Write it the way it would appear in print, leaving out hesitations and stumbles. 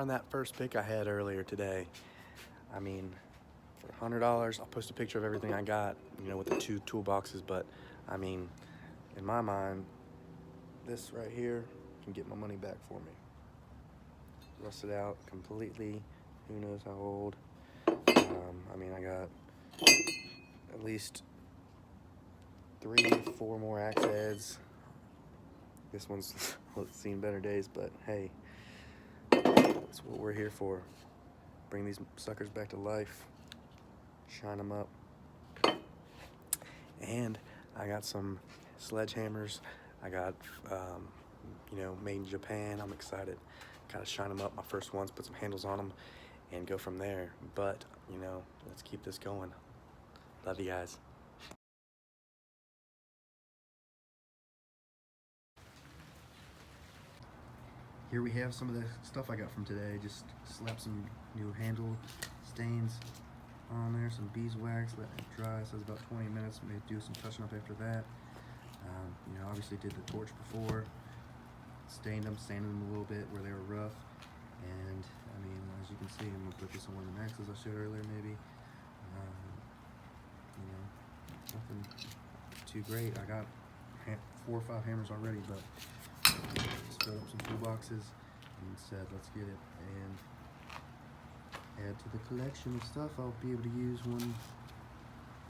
on that first pick I had earlier today. I mean, for $100, I'll post a picture of everything I got, you know, with the 2 toolboxes, but I mean, in my mind, this right here can get my money back for me. Rusted out completely, who knows how old. I mean, I got at least 3, 4 more axe heads. This one's seen better days, but hey, that's what we're here for. Bring these suckers back to life, shine them up. And I got some sledgehammers. I got, you know, made in Japan. I'm excited. Gotta shine them up, my first ones, put some handles on them, and go from there. But, you know, let's keep this going. Love you guys. Here we have some of the stuff I got from today. Just slap some new handle stains on there, some beeswax, let it dry. So it's about 20 minutes. Maybe do some touching up after that. You know, obviously did the torch before. Sanded them a little bit where they were rough. And I mean, as you can see, I'm gonna put this on one of the maxes I showed earlier, maybe. You know, nothing too great. I got 4 or 5 hammers already, but just filled up some toolboxes and said, let's get it and add to the collection of stuff I'll be able to use when